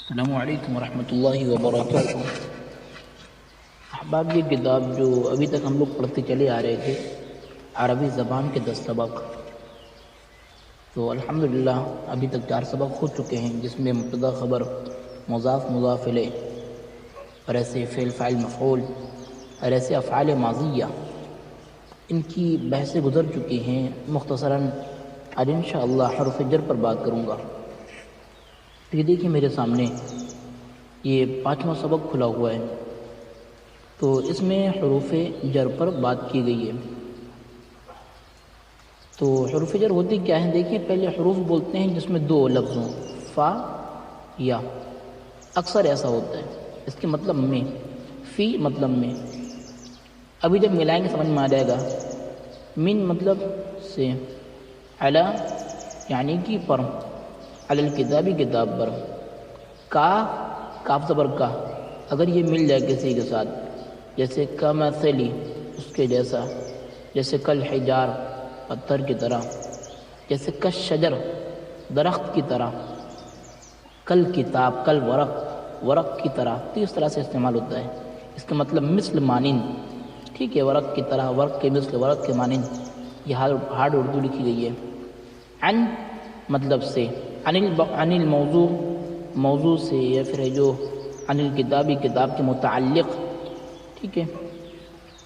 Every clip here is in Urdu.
السلام علیکم ورحمۃ اللہ وبرکاتہ۔ احباب، یہ کتاب جو ابھی تک ہم لوگ پڑھتے چلے آ رہے تھے، عربی زبان کے 10 سبق، تو الحمدللہ ابھی تک 4 سبق ہو چکے ہیں، جس میں مبتدا خبر، مضاف مضاف الیہ اور ایسے فعل فاعل مفعول اور ایسے افعال ماضیہ، ان کی بحثیں گزر چکی ہیں۔ مختصراً آج انشاءاللہ حرف جر پر بات کروں گا۔ تو یہ دیکھیں میرے سامنے یہ 5واں سبق کھلا ہوا ہے، تو اس میں حروف جر پر بات کی گئی ہے۔ تو حروف جر ہوتی کیا ہیں؟ دیکھیں، پہلے حروف بولتے ہیں جس میں 2 لفظ ہوں، فا یا، اکثر ایسا ہوتا ہے۔ اس کے مطلب میں، فی مطلب میں، ابھی جب ملائیں گے سمجھ میں آ جائے گا۔ من مطلب سے، علی یعنی کہ پر، علی الکتابی کتاب پر، کاف زبر کا، اگر یہ مل جائے کسی کے ساتھ، جیسے کمثلی اس کے جیسا، جیسے کل حجار پتھر کی طرح، جیسے کش شجر درخت کی طرح، کل کتاب کل ورق کی طرح، تو اس طرح سے استعمال ہوتا ہے۔ اس کا مطلب مثل مانند، ٹھیک ہے، ورق کی طرح، ورق کے مثل، ورق کے مانند، یہ ہارڈ اردو لکھی گئی ہے۔ عن مطلب سے، عن الموضوع موضوع سے، یا پھر ہے جو عن الکتابی کتاب کے متعلق، ٹھیک ہے۔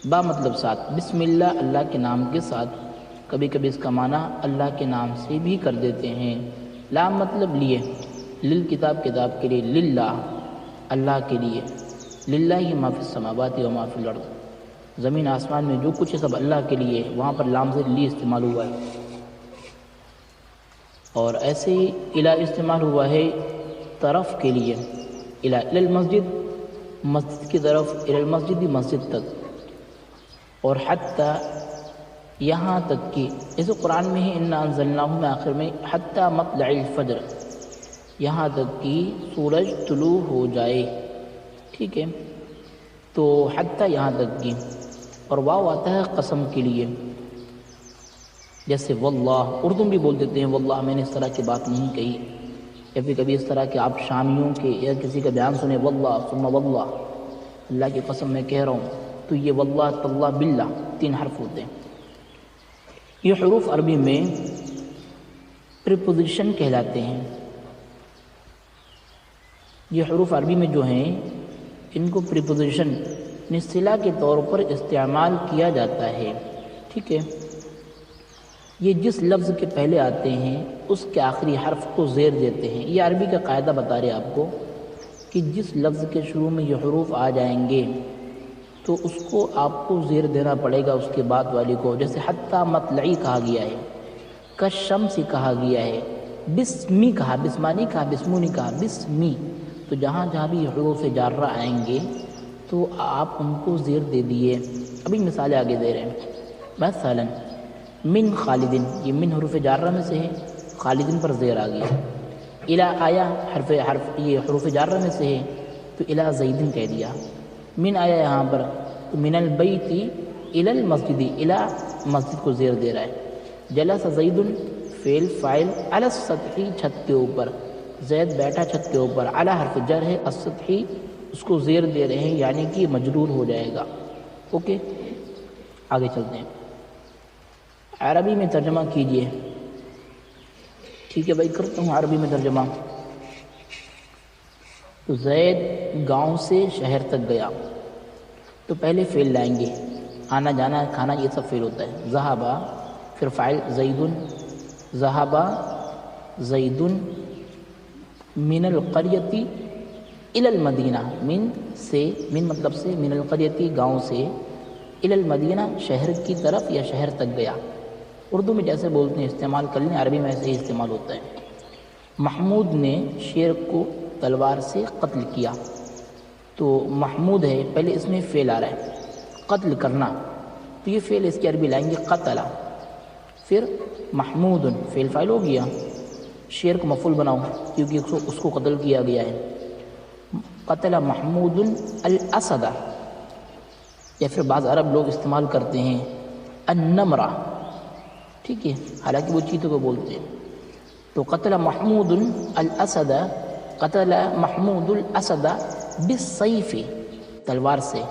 با مطلب ساتھ، بسم اللہ اللہ کے نام کے ساتھ، کبھی کبھی اس کا معنی اللہ کے نام سے بھی کر دیتے ہیں۔ لام مطلب لیے، للکتاب کتاب کے لیے، للہ اللہ کے لیے، للہ ما فی السماوات و ما فی الارض، زمین آسمان میں جو کچھ ہے سب اللہ کے لیے، وہاں پر لام سے لی استعمال ہوا ہے۔ اور ایسے ہی الا استعمال ہوا ہے طرف کے لیے، الا المسجد مسجد کی طرف، الی المسجد مسجد تک، اور حتی یہاں تک کہ، جیسے قرآن میں ہے انا انزلناہ میں آخر میں حتی مطلع الفجر، یہاں تک کہ سورج طلوع ہو جائے، ٹھیک ہے، تو حتی یہاں تک کہ، اور واو آتا ہے قسم کے لیے، جیسے واللہ، اردو بھی بول دیتے ہیں واللہ میں نے اس طرح کی بات نہیں کہی، یا پھر کبھی اس طرح کے آپ شامیوں کے یا کسی کا بیان سنیں، واللہ ثم واللہ، اللہ کی قسم میں کہہ رہا ہوں، تو یہ واللہ تاللہ باللہ 3 حرف ہوتے ہیں۔ یہ حروف عربی میں پریپوزیشن کہلاتے ہیں۔ یہ حروف عربی میں جو ہیں ان کو پریپوزیشن صلہ کے طور پر استعمال کیا جاتا ہے، ٹھیک ہے۔ یہ جس لفظ کے پہلے آتے ہیں اس کے آخری حرف کو زیر دیتے ہیں۔ یہ عربی کا قاعدہ بتا رہے آپ کو کہ جس لفظ کے شروع میں یہ حروف آ جائیں گے تو اس کو آپ کو زیر دینا پڑے گا اس کے بعد والی کو، جیسے حتی مطلعی کہا گیا ہے، کشمسی کہا گیا ہے، بسمی کہا، بسمانی کہا، بسمونی کہا، بسمی، تو جہاں جہاں بھی حروف جارہ آئیں گے تو آپ ان کو زیر دے دیے۔ ابھی مثالیں آگے دے رہے ہیں، مثلا من خالدن، یہ من حروف جارہ میں سے ہے، خالدن پر زیر آ گیا۔ الی آیا حرف یہ حروف جارہ میں سے ہے تو الی زیدن کہہ دیا۔ من آیا یہاں پر تو من البیت الی المسجد، الی مسجد کو زیر دے رہا ہے۔ جلس زید فعل فاعل، علی السطح چھت کے اوپر، زید بیٹھا چھت کے اوپر، علی حرف جر ہے، السطح اس کو زیر دے رہے ہیں یعنی کہ مجرور ہو جائے گا۔ اوکے، آگے چلتے ہیں، عربی میں ترجمہ کیجئے۔ ٹھیک ہے بھائی، کرتا ہوں عربی میں ترجمہ۔ تو زید گاؤں سے شہر تک گیا، تو پہلے فعل لائیں گے، آنا جانا کھانا یہ سب فعل ہوتا ہے۔ ذہبا پھر فاعل زیدن، ذہبا زیدن من القریۃ الی المدینہ، من سے، من مطلب سے، من القریۃ گاؤں سے، الی المدینہ شہر کی طرف یا شہر تک گیا۔ اردو میں جیسے بولتے ہیں استعمال کر لیں، عربی میں ایسے ہی استعمال ہوتا ہے۔ محمود نے شیر کو تلوار سے قتل کیا، تو محمود ہے، پہلے اس میں فعل آ رہا ہے قتل کرنا، تو یہ فعل اس کی عربی لائیں گے قتل، پھر محمود فعل فاعل ہو گیا، شیر کو مفعول بناؤ کیونکہ اس کو قتل کیا گیا ہے۔ قتل محمود الاسد، یا پھر بعض عرب لوگ استعمال کرتے ہیں النمرہ، ٹھیک ہے، حالانکہ وہ چیتوں کو بولتے ہیں۔ تو قتل محمود الاسد قتل محمود الاسد بالسیف، تلوار سے،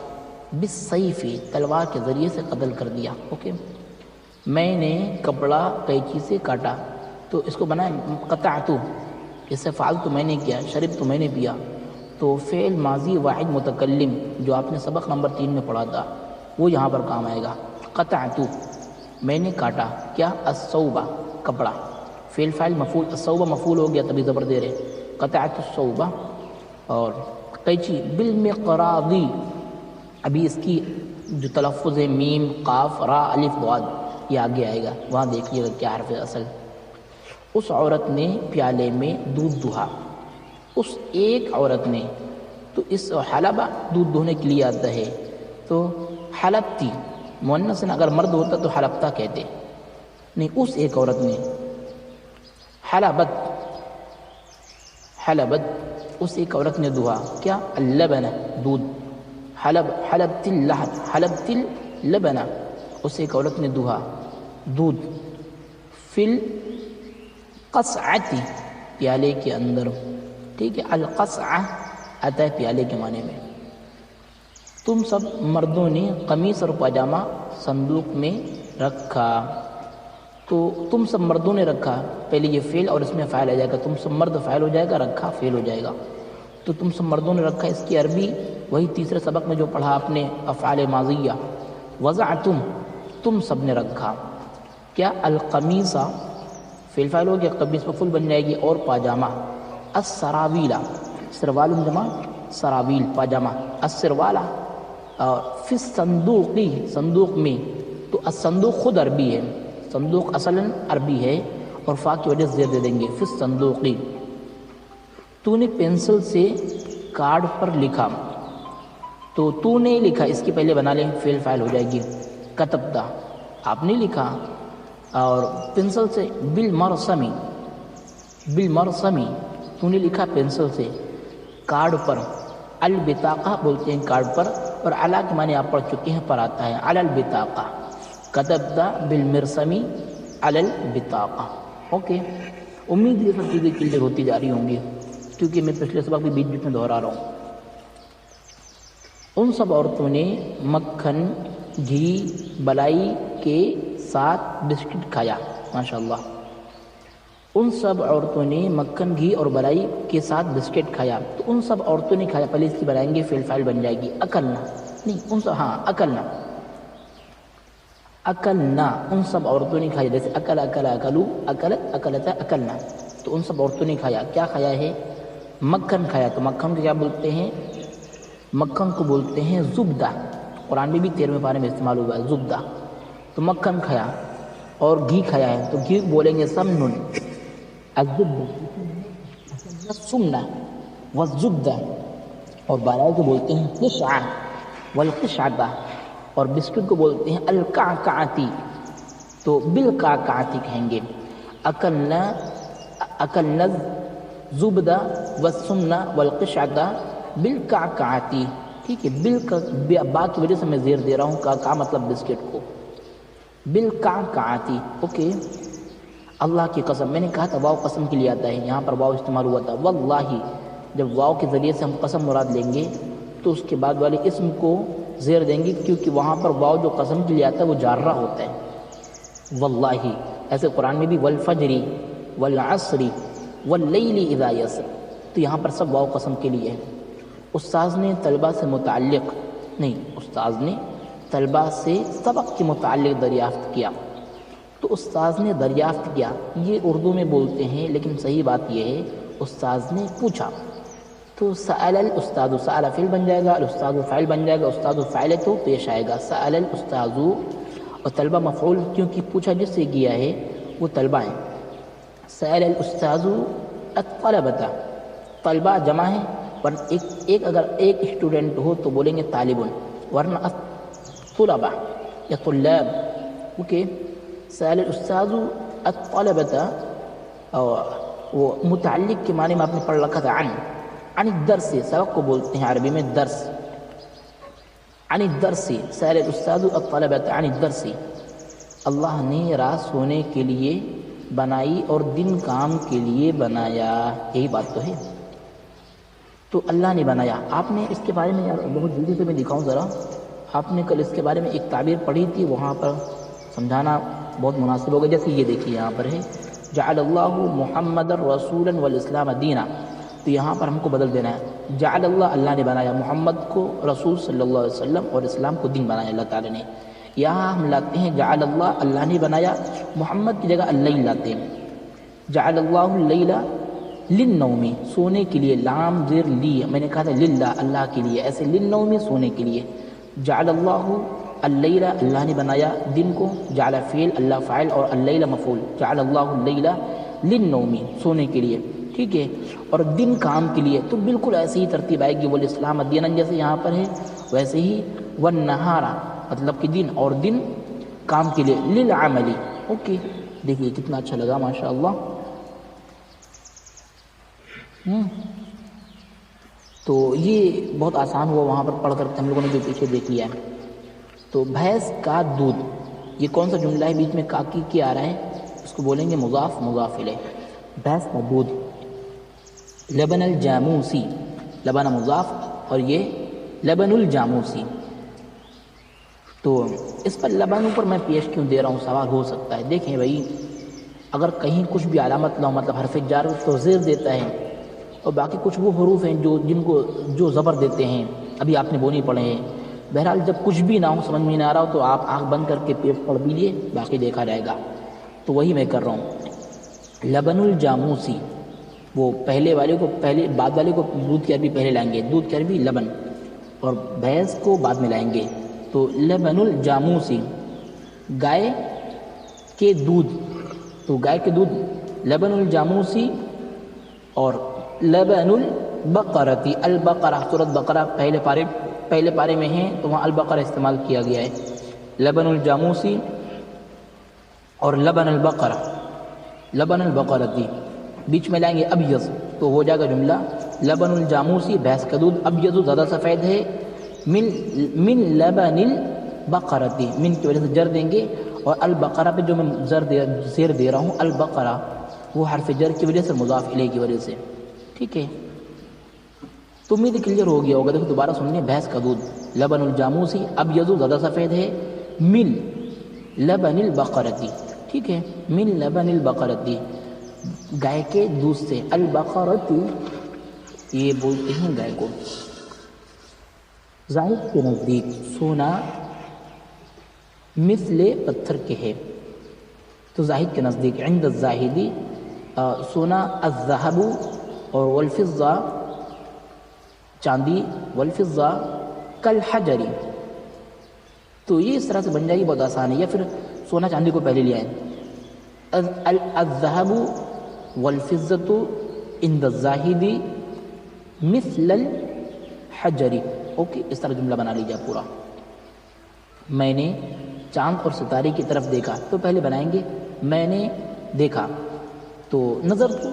بالسیف تلوار کے ذریعے سے قتل کر دیا. اوکے. میں نے کپڑا قینچی سے کاٹا، تو اس کو بنائیں قطعت، اس سے فعل تو میں نے کیا، شرب تو میں نے پیا، تو فعل ماضی واحد متکلم جو آپ نے سبق نمبر 3 میں پڑھا تھا وہ یہاں پر کام آئے گا. قطعت میں نے کاٹا کیا، الثوب کپڑا، فعل فاعل مفعول، الثوب مفعول ہو گیا تبھی زبر دے رہے، قطعت الثوب. اور قینچی بالمقراضی، ابھی اس کی جو تلفظ ہے میم قاف را الف ضاد یہ آگے آئے گا، وہاں دیکھیے گا کیا حرف ہے اصل. اس عورت نے پیالے میں دودھ دہا، اس ایک عورت نے، تو اس حلبہ دودھ دھونے کے لیے آتا ہے، تو حلبتی مؤنث نے اگر مرد ہوتا تو حلبتا کہتے، نہیں اس ایک عورت نے، حلبت، حلبت اس ایک عورت نے دہا کیا، اللبن دودھ، حلبت اللبن، حلبت اللبن اس ایک عورت نے دہا دودھ، فی القصعۃ پیالے کے اندر. ٹھیک ہے، القصعہ آتا ہے پیالے کے معنی میں. تم سب مردوں نے قمیص اور پاجامہ صندوق میں رکھا، تو تم سب مردوں نے رکھا، پہلے یہ فعل اور اس میں فاعل آ جائے گا، تم سب مرد فاعل ہو جائے گا، رکھا فعل ہو جائے گا. تو تم سب مردوں نے رکھا، اس کی عربی وہی تیسرے سبق میں جو پڑھا آپ نے افعال ماضیہ. وضعتم تم سب نے رکھا کیا، القمیص فعل فاعل ہو گیا، قمیص مفعول بن جائے گی، اور پاجامہ، السراویل سروال جمع سراویل پاجامہ، السروالا. اور فی الصندوقی صندوق میں، تو الصندوق خود عربی ہے، صندوق اصلاً عربی ہے اور فا کی وجہ سے زیر دے دیں گے، فی الصندوقی. تو نے پینسل سے کارڈ پر لکھا، تو تو نے لکھا اس کی پہلے بنا لیں فعل فاعل ہو جائے گی، کتبتا آپ نے لکھا، اور پینسل سے بالمرسمی، بالمرسمی تو نے لکھا پینسل سے، کارڈ پر، البطاقہ بولتے ہیں کارڈ پر، اور علی کے معنی آپ پڑھ چکے ہیں پر آتا ہے، علی البطاقہ، کتبتا بالمرسمی علی البطاقہ. اوکے. امید یہ سب چیزیں کلیئر ہوتی جا رہی ہوں گی کیونکہ میں پچھلے سبق بھی بیچ بیچ میں دہرا رہا ہوں. ان سب عورتوں نے مکھن، گھی، بلائی کے ساتھ بسکٹ کھایا. ماشاءاللہ. ان سب عورتوں نے مکھن، گھی اور بلائی کے ساتھ بسکٹ کھایا، تو ان سب عورتوں نے کھایا، پہلے اس کی بنائیں گے فعل فاعل بن جائے گی، اکلنا، نہیں ان سب، ہاں اکلنا، اکلنا ان سب عورتوں نے کھایا، جیسے اکل اکل اکلو، اکلت اکلتا اکلنا، تو ان سب عورتوں نے کھایا. کیا کھایا ہے، مکھن کھایا، تو مکھن کو کیا بولتے ہیں، مکھن کو بولتے ہیں زبدہ، قرآن میں بھی 13ویں پارے میں استعمال ہوا ہے زبدہ. تو مکھن کھایا، اور گھی کھایا ہے، تو گھی بولیں گے سمنن، الزبدہ، السمنہ والزبدہ. اور بالائی کو بولتے ہیں قشعہ والقشعہ، اور بسکٹ کو بولتے ہیں الکعکعتی، تو بالکعکعتی کہیں گے. اکلنا، اکلنا الزبدہ والسمنہ والقشعہ بالکعکعتی. ٹھیک ہے، با کی وجہ سے میں زیر دے رہا ہوں، کا مطلب بسکٹ کو، بالکعکعتی. اوکے. اللہ کی قسم، میں نے کہا تھا واو قسم کے لیے آتا ہے، یہاں پر واو استعمال ہوا تھا، واللہ. جب واو کے ذریعے سے ہم قسم مراد لیں گے تو اس کے بعد والے اسم کو زیر دیں گے، کیونکہ وہاں پر واو جو قسم کے لیے آتا ہے وہ جارہ ہوتا ہے، واللہ. ایسے قرآن میں بھی والفجر والعصر واللیل اذا یسر، تو یہاں پر سب واو قسم کے لیے ہے. استاذ نے طلبہ سے متعلق، نہیں استاذ نے طلبہ سے سبق کے متعلق دریافت کیا، تو استاذ نے دریافت کیا، یہ اردو میں بولتے ہیں لیکن صحیح بات یہ ہے استاذ نے پوچھا. تو سأل الاستاذ، سأل فعل بن جائے گا، الاستاذ فاعل بن جائے گا، استاذ فاعل تو پیش آئے گا، سأل الاستاذ. اور طلبہ مفعول، کیونکہ پوچھا جس سے کیا ہے وہ طلبہ ہیں. سأل الاستاذ الطلبۃ، طلبہ جمع ہے، ورنہ ایک اگر ایک اسٹوڈنٹ ہو تو بولیں گے طالب، ورنہ طلبہ یا طلاب. اوکے. سأل الاستاذ الطلبۃ، اور وہ متعلق کے معنی میں آپ نے پڑھ رکھا تھا، عن الدرس، سبق کو بولتے ہیں عربی میں درس، عن الدرس. سأل الاستاذ الطلبۃ عن الدرس. اللہ نے رات سونے کے لیے بنائی اور دن کام کے لیے بنایا، یہی بات تو ہے. تو اللہ نے بنایا. آپ نے اس کے بارے میں یار بہت جلدی سے میں دکھاؤں ذرا، آپ نے کل اس کے بارے میں ایک تعبیر پڑھی تھی، وہاں پر سمجھانا بہت مناسب ہوگا. جیسے یہ دیکھیے یہاں پر ہے جعل اللہ محمد رسولا والاسلام دینا، تو یہاں پر ہم کو بدل دینا ہے جعل اللہ، اللہ نے بنایا محمد کو رسول صلی اللہ علیہ وسلم اور اسلام کو دین بنایا اللہ تعالیٰ نے. یہاں ہم لاتے ہیں جعل اللہ، اللہ نے بنایا، محمد کی جگہ اللیل لاتے ہیں. جعل اللہ اللیل للنوم، سونے کے لیے، لام زیر لی، میں نے کہا تھا للہ، اللہ کے لیے، ایسے للنوم سونے کے لیے. جعل اللہ اللیل، اللہ نے بنایا دن کو، جعل فعل، اللہ فاعل، اور اللیل مفعول. جعل اللہ اللیل للنوم، سونے کے لیے، ٹھیک ہے، اور دن کام کے لیے. تو بالکل ایسی ہی ترتیب آئے گی، والاسلام دینا جیسے یہاں پر ہے ویسے ہی، والنہار مطلب کہ دن، اور دن کام کے لیے، للعمل. اوکے، دیکھیے کتنا اچھا لگا ماشاء اللہ. تو یہ بہت آسان ہوا وہاں پر پڑھ کر ہم لوگوں نے جو پیچھے دیکھ لیا ہے. تو بھینس کا دودھ، یہ کون سا جملہ ہے بیچ میں کاکی کے آ رہا ہے، اس کو بولیں گے مضاف مضاف الیہ. بھینس کا دودھ. لبن الجاموسی، لبن مضاف اور یہ لبن الجاموسی. تو اس پر لبن پر میں پیش کیوں دے رہا ہوں سوال ہو سکتا ہے. دیکھیں بھائی، اگر کہیں کچھ بھی علامت نہ ہو، مطلب حرف جار تو زیر دیتا ہے، اور باقی کچھ وہ حروف ہیں جن کو جو زبر دیتے ہیں، ابھی آپ نے وہ نہیں پڑھے ہیں. بہرحال جب کچھ بھی نہ ہو، سمجھ میں نہ آ رہا ہو، تو آپ آنکھ بند کر کے پیش پڑھ دیجیے، باقی دیکھا جائے گا. تو وہی میں کر رہا ہوں. لبن الجاموسی، وہ پہلے والے کو پہلے، بعد والے کو دودھ کی عربی پہلے لائیں گے، دودھ کی عربی لبن، اور بھینس کو بعد میں لائیں گے. تو لبن الجاموسی، گائے کے دودھ. تو گائے کے دودھ لبن الجاموسی، اور لبن البقرتی، البقرہ، سورۃ بقرہ پہلے پارے میں ہیں تو وہاں البقرہ استعمال کیا گیا ہے. لبن الجاموسی اور لبن البقرہ، لبن البقرتی بیچ میں لائیں گے ابیض، تو ہو جائے گا جملہ لبن الجاموسی، بھینس کا دودھ، ابیض زیادہ سفید ہے، من لبن البقرتی، من کی وجہ سے جر دیں گے، اور البقرہ پہ جو میں زیر دے رہا ہوں البقرہ، وہ حرف جر کی وجہ سے، مضاف الیہ کی وجہ سے. ٹھیک ہے، تو امید کلیئر ہو گیا ہوگا. دیکھو دوبارہ سنیے، بھینس کا دودھ لبن الجاموسی، ابیض زیادہ سفید ہے، من لبن البقرتی، ٹھیک ہے، من لبن البقرتی، گائے کے دودھ سے، البقرتی یہ بولتے ہیں گائے کو. زاہد کے نزدیک سونا مثل پتھر کے ہے. تو زاہد کے نزدیک، عند الزاہدی، سونا، الذهب اور والفضہ چاندی، والفضہ کالحجری. تو یہ اس طرح سے بن جائے گی، بہت آسان ہے. یا پھر سونا چاندی کو پہلے لے آئیں، الذهب والفضة عند الزاہد مثل الحجر. اوکے، اس طرح جملہ بنا لیجیے پورا. میں نے چاند اور ستارے کی طرف دیکھا، تو پہلے بنائیں گے میں نے دیکھا. تو نظر تو،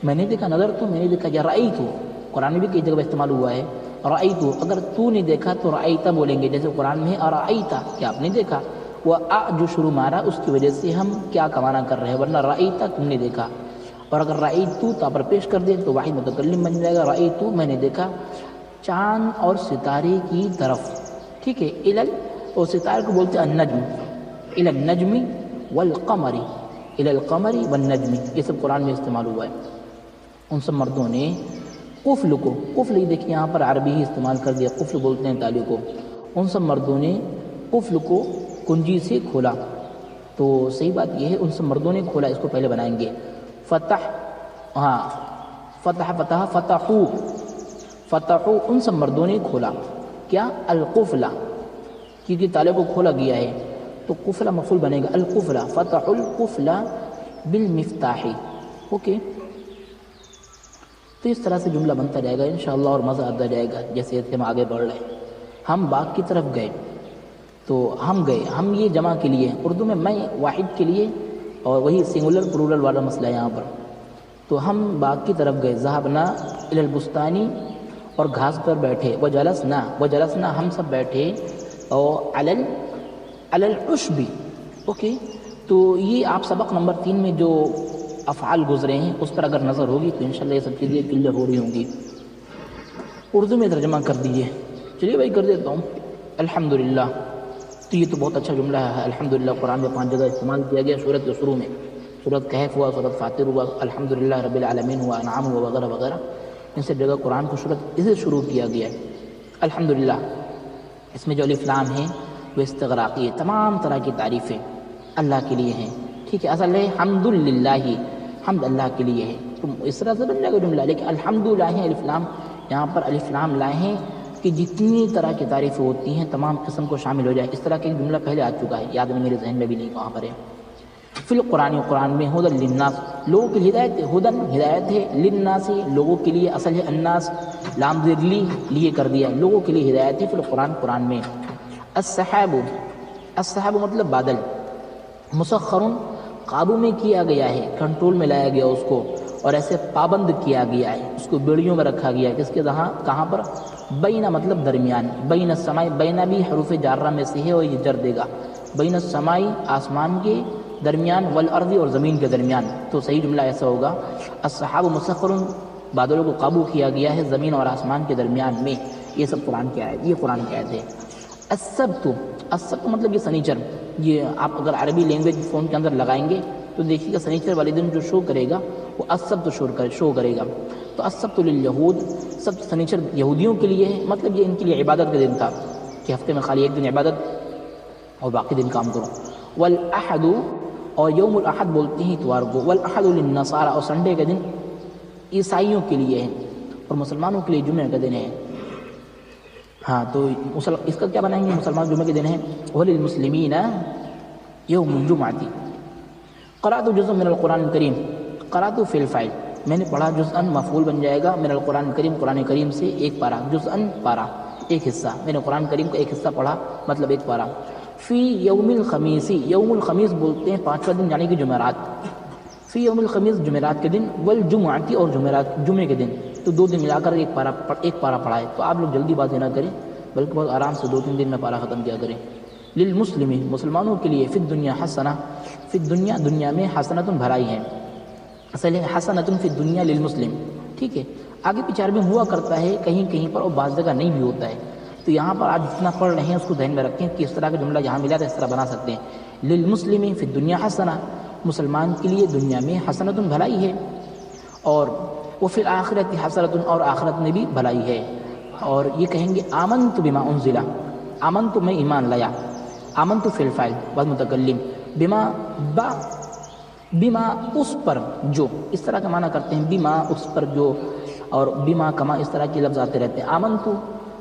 میں نے دیکھا، نظر تو میں نے دیکھا، یا رأیت، قرآن میں بھی کئی جگہ استعمال ہوا ہے رأیت. اگر تو نے دیکھا تو رأیت بولیں گے، جیسے قرآن میں ہے ارأیت، کیا آپ نے دیکھا. وہ جو شروع مارا اس کی وجہ سے ہم کیا کمانا کر رہے ہیں، ورنہ رأیت تم نے دیکھا. اور اگر رأیت تا پر پیش کر دیں تو واحد متکلم بن جائے گا. رأیت میں نے دیکھا چاند اور ستارے کی طرف. ٹھیک ہے، اور ستارے کو بولتے ہیں النجم، الی النجم والقمر، الی القمر والنجم، یہ سب قرآن میں استعمال ہوا ہے. ان سب مردوں نے قفل کو، قفل دیکھیے یہاں پر عربی ہی استعمال کر دیا، قفل بولتے ہیں تالی کو. ان سب مردوں نے قفل کو کنجی سے کھولا. تو صحیح بات یہ ہے، ان سب مردوں نے کھولا. اس کو پہلے بنائیں گے فتح، ہاں فتح، فتح، فتحو، فتحو، ان سب مردوں نے کھولا کیا، القفلہ، کیونکہ تالے کو کھولا گیا ہے تو قفلہ مفعول بنے گا، القفلہ، فتحوا القفلہ بالمفتاح. اوکے، تو اس طرح سے جملہ بنتا جائے گا انشاءاللہ، اور مزہ آتا جائے گا. جیسے ہم آگے بڑھ رہے ہیں، ہم باغ کی طرف گئے، تو ہم گئے، ہم یہ جمع کے لیے، اردو میں واحد کے لیے، اور وہی سنگولر پلورل والا مسئلہ ہے یہاں پر. تو ہم باغ کی طرف گئے، ذهبنا الی البستان، اور گھاس پر بیٹھے، وجلسنا ہم سب بیٹھے، اور علی العشب. اوکے، تو یہ آپ سبق نمبر 3 میں جو افعال گزرے ہیں اس پر اگر نظر ہوگی تو انشاءاللہ یہ سب چیزیں کلیئر ہو رہی ہوں گی. اردو میں ترجمہ کر دیجیے. چلیے بھائی کر دیتا ہوں. الحمدللہ. تو یہ تو بہت اچھا جملہ ہے. الحمدللہ قرآن میں 5 جگہ استعمال کیا گیا سورت کے شروع میں. سورت کہف ہوا, سورت فاطر ہوا, الحمدللہ رب العالمین ہوا, انعام ہوا, وغیرہ وغیرہ. ان سے جگہ قرآن کو سورت اسے شروع کیا گیا ہے. الحمدللہ اس میں جو الف لام ہے وہ استغراقی ہے. تمام طرح کی تعریفیں اللہ کے لیے ہیں. ٹھیک ہے. اصل ہے حمدللہ, حمد اللہ کے لیے ہے. تو اس طرح سے بن جائے گا جملہ. لیکن الحمدللہ ہے الف لام, یہاں پر الف لام لائے ہیں کہ جتنی طرح کی تعریفیں ہوتی ہیں تمام قسم کو شامل ہو جائے. اس طرح کا ایک جملہ پہلے آ چکا ہے, یاد نہیں, میرے ذہن میں بھی نہیں کہاں پر ہے. فی القرآن, قرآن میں ہدی للناس, لوگوں کی ہدایت ہے. ہدن ہدایت ہے, للناس لوگوں کے لیے. اصل ہے الناس, لام زیر لیے کر دیا, لوگوں کے لیے ہدایت ہے. فی القرآن, قرآن میں. السحاب, السحاب مطلب بادل. مسخر, قابو میں کیا گیا ہے, کنٹرول میں لایا گیا اس کو, اور ایسے پابند کیا گیا ہے, اس کو بیڑیوں میں رکھا گیا ہے. کس کے کہاں پر؟ بینہ مطلب درمیان. بین السماء, بینہ بھی حروف جارہ میں سے ہے اور یہ جر دے گا. بین السماء آسمان کے درمیان, والارض اور زمین کے درمیان. تو صحیح جملہ ایسا ہوگا السحاب مسخر, بادلوں کو قابو کیا گیا ہے زمین اور آسمان کے درمیان میں. یہ سب قرآن کی آیت, یہ قرآن کی آیت ہے. السبت, السبت مطلب یہ سنیچر. یہ آپ اگر عربی لینگویج فون کے اندر لگائیں گے تو دیکھیے گا سنیچر والے دن جو شو کرے گا وہ السبت شو کرے گا. تو السبت لليهود, سبت سنیچر یہودیوں کے لیے ہے. مطلب یہ ان کے لیے عبادت کا دن تھا کہ ہفتے میں خالی ایک دن عبادت اور باقی دن کام کرو. والاحد, اور یوم الاحد بولتے ہیں اتوار کو. والاحد للنصارى, اور سنڈے کا دن عیسائیوں کے لیے ہے اور مسلمانوں کے لیے جمعہ کا دن ہے. ہاں تو اس کا کیا بنائیں گے؟ مسلمان جمعہ کے دن ہے. وللمسلمین یوم الجمعۃ. قرأت جزء من القرآن الکریم. قرأت فی الفاعل, میں نے پڑھا. جزءاً مفعول بن جائے گا من القرآن الکریم, قرآن کریم سے ایک پارہ. جزءاً پارہ, ایک حصہ. میں نے قرآن کریم کا ایک حصہ پڑھا, مطلب ایک پارہ. فی یوم الخمیس, یوم الخمیس بولتے ہیں 5واں دن یعنی کہ جمعرات. فی یوم الخمیس جمعرات کے دن. والجمعۃ, اور جمعرات جمعے کے دن. تو 2 دن ملا کر ایک پارہ پڑھا ہے. تو آپ لوگ جلدی بازی نہ کریں بلکہ بہت آرام سے 2-3 دن میں پارہ ختم کیا کریں. للمسلم, مسلمانوں کے لیے. فی الدنیا حسنہ, فی الدنیا دنیا میں حسنۃ بھلائی ہے. اصل ہے حسنۃ فی الدنیا للمسلم. ٹھیک ہے. آگے پیچھے عربی میں ہوا کرتا ہے کہیں کہیں پر اور بعض جگہ نہیں بھی ہوتا ہے. تو یہاں پر آپ جتنا پڑھ رہے ہیں اس کو ذہن میں رکھیں کہ اس طرح کا جملہ جہاں ملا تو اس طرح بنا سکتے ہیں. للمسلم فی الدنیا حسنہ, مسلمان کے لیے دنیا میں حسنۃ بھلائی ہے. اور وفی الآخرۃ حسنۃ, اور آخرت میں بھی بھلائی ہے. اور یہ کہیں گے آمنت بما انزل, آمنت میں ایمان لایا. آمنت فی الفاعل بعد متکلم. بما اس پر جو, اس طرح کا معنی کرتے ہیں. بما اس پر جو, اور بما کما, اس طرح کے لفظ آتے رہتے ہیں. آمنت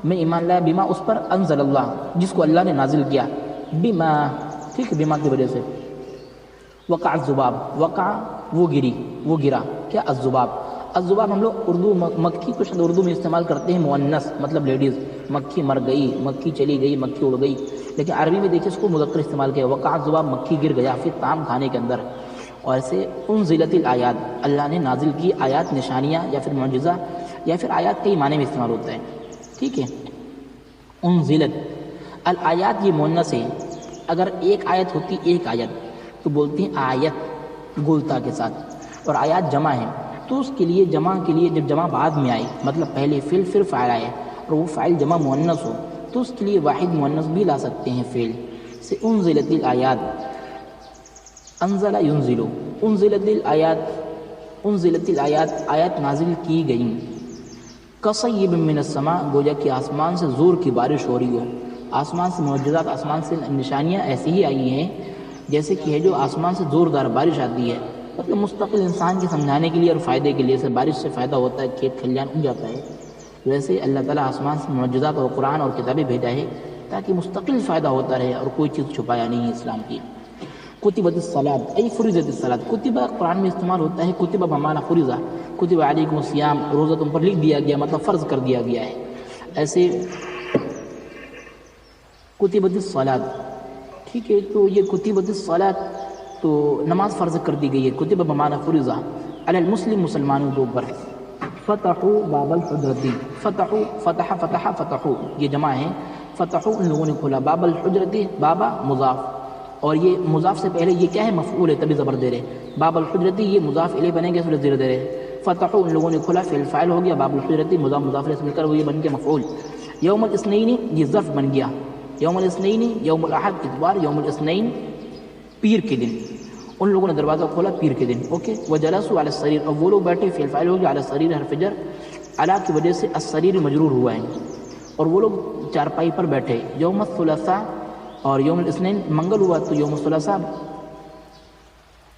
میں ایمان لایا. بما اس پر انزل اللہ, جس کو اللہ نے نازل کیا. بما, ٹھیک ہے, بما کی وجہ سے. وقع الذباب, وقع وہ گرا. کیا؟ الذباب. الذباب ہم لوگ اردو مکھی کو شاید اردو میں استعمال کرتے ہیں مؤنث, مطلب لیڈیز. مکھی مر گئی, مکھی چلی گئی, مکھی اڑ گئی. لیکن عربی میں دیکھیں اس کو مذکر استعمال کیا. وقع الذباب, مکھی گر گیا پھر طعام کھانے کے اندر. اور ایسے انزلت الآیات, اللہ نے نازل کی آیات, نشانیاں یا پھر معجزہ یا پھر آیات کئی معنی میں استعمال ہوتا ہے. ٹھیک ہے. انزلت الآیات, یہ مؤنث ہے. اگر ایک آیت ہوتی, ایک آیت, تو بولتے ہیں آیت گولتا کے ساتھ. اور آیات جمع ہے تو اس کے لیے جمع کے لیے جب جمع بعد میں آئی, مطلب پہلے فعل پھر فاعل آئے اور وہ فاعل جمع مؤنث ہو تو اس کے لیے واحد مؤنث بھی لا سکتے ہیں فعل سے. انزلت الآیات, انزل ینزل. انزلت الآیات, انزلت الآیات, آیات نازل کی گئیں. کصیب من السماء, گویا کہ آسمان سے زور کی بارش ہو رہی ہو. آسمان سے معجزات, آسمان سے نشانیاں ایسی ہی آئی ہیں جیسے کہ ہے جو آسمان سے زوردار بارش آتی ہے, مطلب مستقل انسان کے سمجھانے کے لیے اور فائدے کے لیے. سے بارش سے فائدہ ہوتا ہے, کھیت کھلیان اگ جاتا ہے. ویسے اللہ تعالیٰ آسمان سے معجزات اور قرآن اور کتابیں بھیجا ہے تاکہ مستقل فائدہ ہوتا رہے اور کوئی چیز چھپایا نہیں ہے اسلام کی. کتبت الصلاۃ, ای فرضت الصلاۃ. کتبہ قرآن میں استعمال ہوتا ہے. کتبہ بمعنی فرضہ. کتب علیکم الصیام, روزہ تم پر لکھ دیا گیا, مطلب فرض کر دیا گیا ہے. ایسے کتبت الصلاۃ. ٹھیک ہے. تو یہ کتبت الصلاۃ, تو نماز فرض کر دی گئی ہے. کتبہ بمعنی فرضہ. علی المسلم, مسلمانوں کے اوپر. فتحوا باب الحجرۃ. فتحوا, فتح, فتح, فتحوا, یہ جمع ہے. فتحوا, ان لوگوں نے کھولا. باب الحجرۃ, بابا مضاف, اور یہ مضاف سے پہلے یہ کیا ہے؟ مفعول ہے, تبھی زبر دے رہے. باب الحجرۃ, یہ مضاف الیہ بنے گا, اس لیے زیر دے رہے. فتحوا ان لوگوں نے کھلا، فعل فاعل ہو گیا، باب الحجرت مضاف مضاف الیہ سے مل کر وہ یہ بن کے مفعول. یوم الاثنین یہ ظرف بن گیا، یوم الاثنین یوم الاحد اتوار، یوم الاثنین پیر کے دن، ان لوگوں نے دروازہ کھولا پیر کے دن. اوکے. وجلسوا علی السریر، اور وہ لوگ بیٹھے، فعل فاعل ہو گیا، علی السریر حرف جر، علی کی وجہ سے السریر مجرور ہوا ہے، اور وہ لوگ چارپائی پر بیٹھے. یوم الثلاثاء اور یوم الاثنین منگل ہوا تو یوم الثلاثاء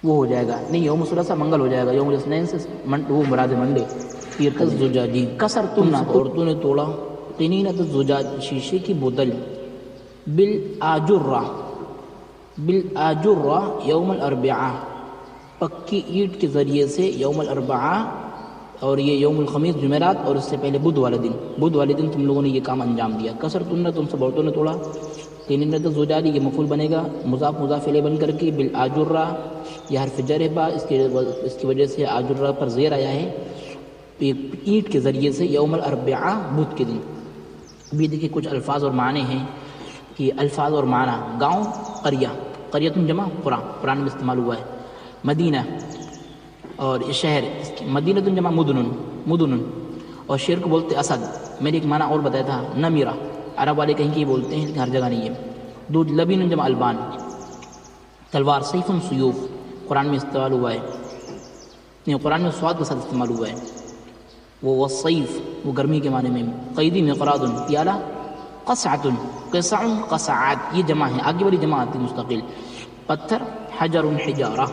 وہ ہو جائے گا، نہیں یوم الثلاثاء منگل ہو جائے گا، یوم الاثنین سے وہ مراد منڈے پیر کا زجاجی. کسر تم عورتوں نے توڑا، قنینۃ الزجاج شیشے کی بوتل، بالآجرہ بالآجرہ یوم الاربعاء پکی اینٹ کے ذریعے سے یوم الاربعاء، اور یہ یوم الخمیس جمعرات، اور اس سے پہلے بدھ والے دن تم لوگوں نے یہ کام انجام دیا. کسر تم سب عورتوں نے توڑا، قنینۃ الزجاج یہ مفعول بنے گا مضاف مضاف الیہ بن کر کے، بالآجرہ یہ حرف جر ہے، اس کی وجہ سے آجرہ پر زیر آیا ہے، اینٹ کے ذریعے سے یوم الاربعاء بدھ کے دن. ابھی دیکھیں کچھ الفاظ اور معنی ہیں کہ الفاظ اور معنی. گاؤں قریہ جمع قرآن میں استعمال ہوا ہے. مدینہ اور شہر، مدینہ جمع مدن، اور شیر کو بولتے اسد. میں نے ایک معنی اور بتایا تھا نمیرہ، عرب والے کہیں کہ بولتے ہیں لیکن ہر جگہ نہیں ہے. دودھ لبین جمع البان، تلوار. سیف سیوف قرآن میں استعمال ہوا ہے، نہیں قرآن میں سواد کے ساتھ استعمال ہوا ہے. وہ صیف وہ گرمی کے معنی میں. قیدی مقراض پیالہ. قصعۃ قصع قصعات یہ جمع ہے، آگے والی جمع آتی مستقل. پتھر حجر حجارہ.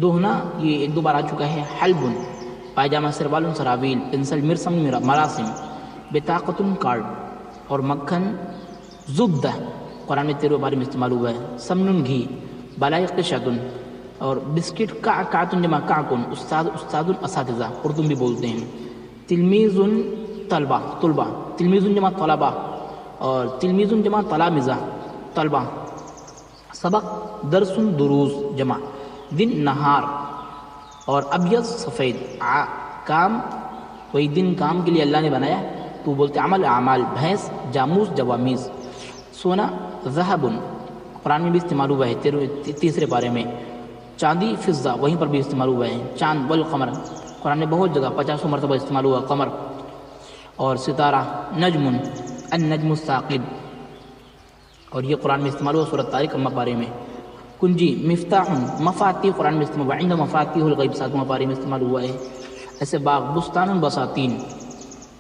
دوہنا یہ ایک دو بار آ چکا ہے. حلب پائجامہ سروال سراویل. پنسل مرسم مراسم. بطاقۃ کارڈ. اور مکھن زبدہ قرآن میں 13 بارے میں استعمال ہوا ہے. سمن گھی. بالائے قشۃ. اور بسکٹ کعکۃ جمع کعکن. استاد اساتذہ اردو بھی بولتے ہیں. تلمیذ طلبہ. تلمیذ جمع طلبہ، اور تلمیذ جمع تلامذہ طلبہ. سبق درس دروس جمع. دن نہار، اور ابیض سفید. کام کوئی دن کام کے لیے اللہ نے بنایا تو بولتے عمل اعمال. بھینس جاموس جوامیز. سونا ذہب قرآن میں بھی استعمال ہوا ہے 3 پارے میں. چاندی فضہ وہیں پر بھی استعمال ہوا ہے. چاند والقمر قرآن میں بہت جگہ 50 مرتبہ استعمال ہوا قمر. اور ستارہ نجم النجم الثاقب، اور یہ قرآن میں استعمال ہوا سورۃ طارق پارے میں. کنجی مفتاح مفاتیح قرآن میں استعمال ہوا. عند مفاتیح الغیب 7 پارے میں استعمال ہوا ہے. ایسے باغ. بستان بساتین.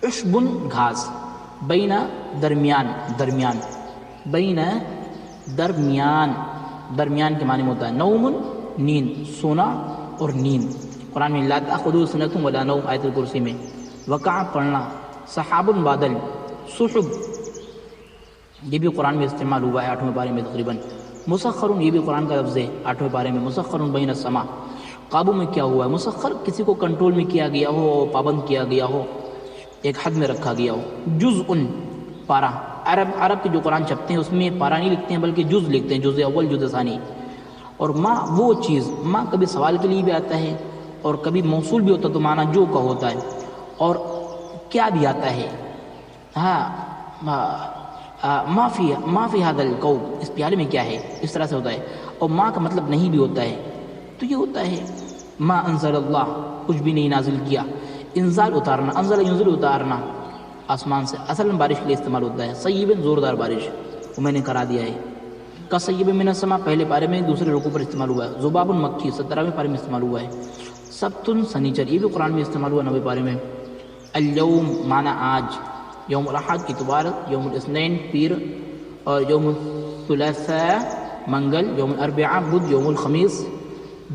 عشب گھاس. بین درمیان بین درمیان کے معنی میں ہوتا ہے. نوم نیند، سونا اور نیند. قرآن میں لا تأخذوا سنة ولا نوم آیت الکرسی میں. وقع پڑھنا. سحاب بادل. سحب یہ بھی قرآن میں استعمال ہوا ہے 8ویں پارے میں تقریباً. مسخر یہ بھی قرآن کا لفظ ہے 8ویں پارے میں. مسخر بین السماء قابو میں کیا ہوا ہے. مسخر کسی کو کنٹرول میں کیا گیا ہو، پابند کیا گیا ہو، ایک حد میں رکھا گیا ہو. جزء پارہ. عرب کے جو قرآن چھپتے ہیں اس میں پارہ نہیں لکھتے ہیں بلکہ جز لکھتے ہیں، جز اول جز ثانی. اور ما وہ چیز، ما کبھی سوال کے لیے بھی آتا ہے اور کبھی موصول بھی ہوتا ہے تو معنی جو کا ہوتا ہے. اور کیا بھی آتا ہے. ما فی هذا الکوب اس پیالے میں کیا ہے، اس طرح سے ہوتا ہے. اور ما کا مطلب نہیں بھی ہوتا ہے تو یہ ہوتا ہے ما انزل اللہ کچھ بھی نہیں نازل کیا. انزال اتارنا. انزل ینزل اتارنا آسمان سے. اصل میں بارش کے لیے استعمال ہوتا ہے. صیب زوردار بارش وہ میں نے کرا دیا ہے. کا صیب من السماء پہلے پارے میں دوسرے رکوع پر استعمال ہوا ہے. ذباب مکی 17ویں پارے میں استعمال ہوا ہے. سبت سنیچر یہ بھی قرآن میں استعمال ہوا 9ویں پارے میں. اليوم معنی آج. یوم الاحد اتوار. یوم الاثنین پیر. اور یوم الثلاثاء منگل. یوم الاربعاء بدھ. یوم الخمیس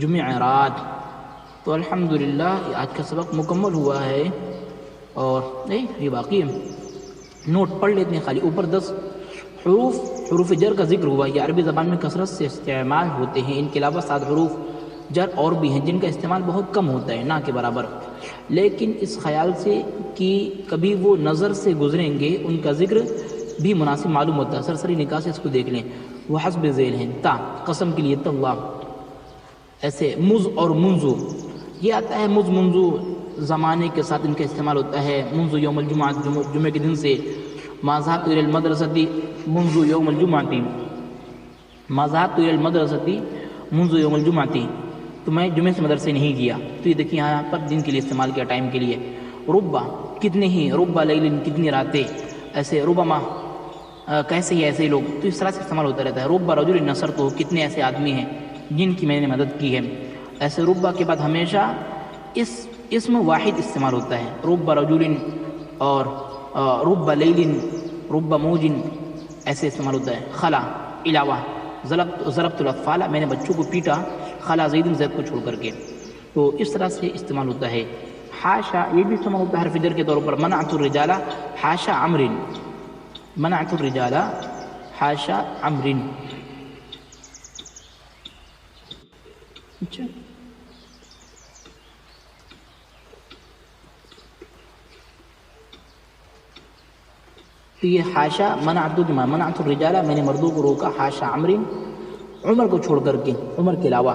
جمعرات. تو الحمدللہ آج کا سبق مکمل ہوا ہے. اور نہیں یہ باقی ہے، نوٹ پڑھ لیتے ہیں خالی. اوپر 10 حروف جر کا ذکر ہوا. یہ عربی زبان میں کثرت سے استعمال ہوتے ہیں. ان کے علاوہ 7 حروف جر اور بھی ہیں جن کا استعمال بہت کم ہوتا ہے، نہ کے برابر. لیکن اس خیال سے کہ کبھی وہ نظر سے گزریں گے ان کا ذکر بھی مناسب معلوم ہوتا ہے. سرسری نکاح سے اس کو دیکھ لیں. وہ حسب ذیل ہیں. تا قسم کے لیے تاللہ. ایسے مز اور منزو یہ آتا ہے. مز منزو زمانے کے ساتھ ان کا استعمال ہوتا ہے. منذ یوم الجمعہ جمعہ کے دن سے. ما ذهبت الى المدرسة منذ يوم الجمعة. ما ذهبت الى المدرسة منذ يوم الجمعة. تو میں جمعے سے مدرسے نہیں گیا. تو یہ دیکھیے یہاں پر دن کے لیے استعمال کیا, ٹائم کے لیے. ربا کتنے ہی, ربا لیلن کتنی راتیں, ایسے ربما کیسے ہی ایسے لوگ, تو اس طرح سے استعمال ہوتا رہتا ہے. ربا رجل نصر تو کتنے ایسے آدمی ہیں جن کی میں نے مدد کی ہے. ایسے ربا کے بعد ہمیشہ اس اسم واحد استعمال ہوتا ہے. ربا رجل اور ربا لیلن, ربا موجن ایسے استعمال ہوتا ہے. خلا علاوہ, ضربت الاطفال میں نے بچوں کو پیٹا, خلا زید زید کو چھوڑ کر کے, تو اس طرح سے استعمال ہوتا ہے. حاشا یہ بھی استعمال ہوتا ہے حرف جر کے طور پر. منعت الرجال حاشا عمر, منعت الرجال حاشا عمر. اچھا تو یہ حاشا منعت الرجال میں نے مردوں کو روکا, حاشا عمر عمر کو چھوڑ کر کے, عمر کے علاوہ.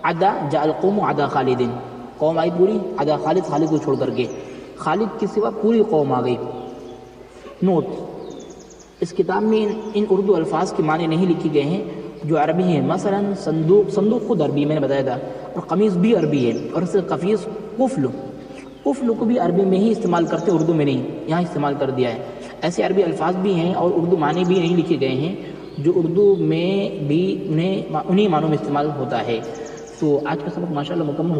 عدا جاء القوم عدا خالد, قوم آئی پوری, عدا خالد خالد کو چھوڑ کر کے, خالد کے سوا پوری قوم آ گئی. نوٹ, اس کتاب میں ان اردو الفاظ کے معنی نہیں لکھے گئے ہیں جو عربی ہیں. مثلا صندوق, صندوق خود عربی میں نے بتایا تھا, اور قمیص بھی عربی ہے, اور اس سے قفیص قفل, قفل کو بھی عربی میں ہی استعمال کرتے, اردو میں نہیں, یہاں استعمال کر دیا ہے. ایسے عربی الفاظ بھی ہیں اور اردو معنی بھی نہیں لکھے گئے ہیں جو اردو میں بھی انہیں معنوں میں استعمال ہوتا ہے. تو آج کا سبق ماشاءاللہ مکمل